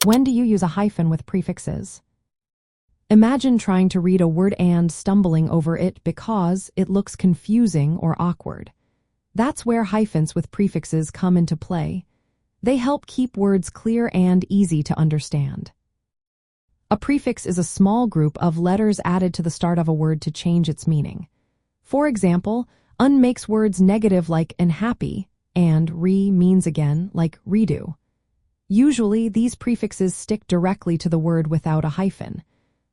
When do you use a hyphen with prefixes? Imagine trying to read a word and stumbling over it because it looks confusing or awkward. That's where hyphens with prefixes come into play. They help keep words clear and easy to understand. A prefix is a small group of letters added to the start of a word to change its meaning. For example, un makes words negative like unhappy, and re means again like redo. Usually, these prefixes stick directly to the word without a hyphen,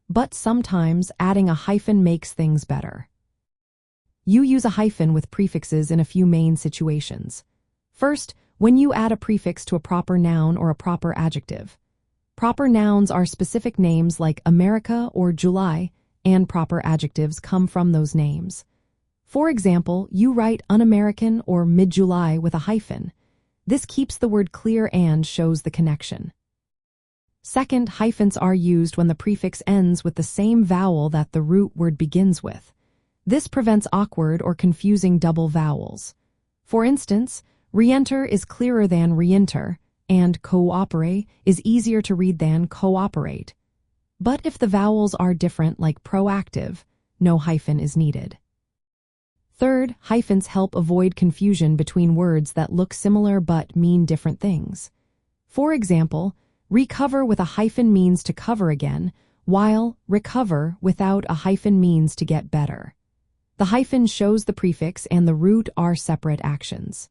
but sometimes adding a hyphen makes things better. You use a hyphen with prefixes in a few main situations. First, when you add a prefix to a proper noun or a proper adjective. Proper nouns are specific names like America or July, and proper adjectives come from those names. For example, you write un-American or mid-July with a hyphen. This keeps the word clear and shows the connection. Second, hyphens are used when the prefix ends with the same vowel that the root word begins with. This prevents awkward or confusing double vowels. For instance, re-enter is clearer than re-enter, and cooperate is easier to read than cooperate. But if the vowels are different, like proactive, no hyphen is needed. Third, hyphens help avoid confusion between words that look similar but mean different things. For example, recover with a hyphen means to cover again, while recover without a hyphen means to get better. The hyphen shows the prefix and the root are separate actions.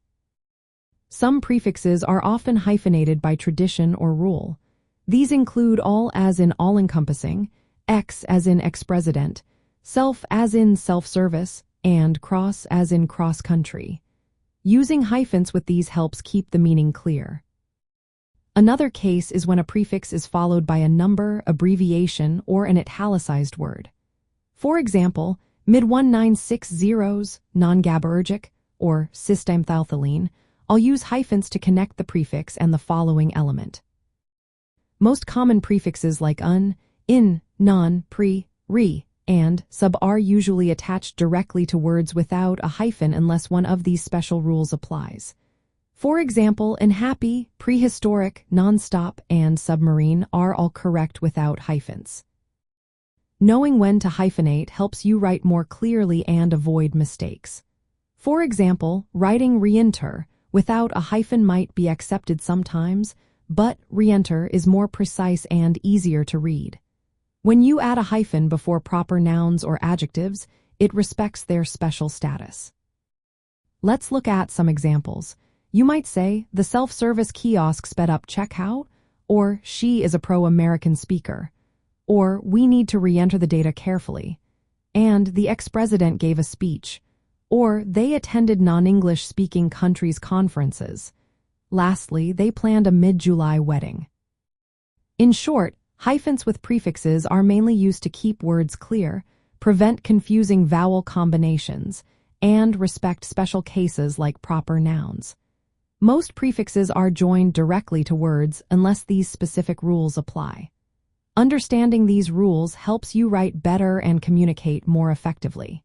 Some prefixes are often hyphenated by tradition or rule. These include all as in all-encompassing, ex as in ex-president, self as in self-service, and cross as in cross-country. Using hyphens with these helps keep the meaning clear. Another case is when a prefix is followed by a number, abbreviation, or an italicized word. For example, mid-1960s, non-GABAergic, or cysteamethylene, I'll use hyphens to connect the prefix and the following element. Most common prefixes like un, in, non, pre, re, and sub are usually attached directly to words without a hyphen unless one of these special rules applies. For example, unhappy, prehistoric, nonstop, and submarine are all correct without hyphens. Knowing when to hyphenate helps you write more clearly and avoid mistakes. For example, writing re-enter without a hyphen might be accepted sometimes, but re-enter is more precise and easier to read. When you add a hyphen before proper nouns or adjectives, it respects their special status. Let's look at some examples. You might say, the self-service kiosk sped up checkout, or she is a pro-American speaker, or we need to re-enter the data carefully, and the ex-president gave a speech, or they attended non-English speaking countries' conferences. Lastly, they planned a mid-July wedding. In short, hyphens with prefixes are mainly used to keep words clear, prevent confusing vowel combinations, and respect special cases like proper nouns. Most prefixes are joined directly to words unless these specific rules apply. Understanding these rules helps you write better and communicate more effectively.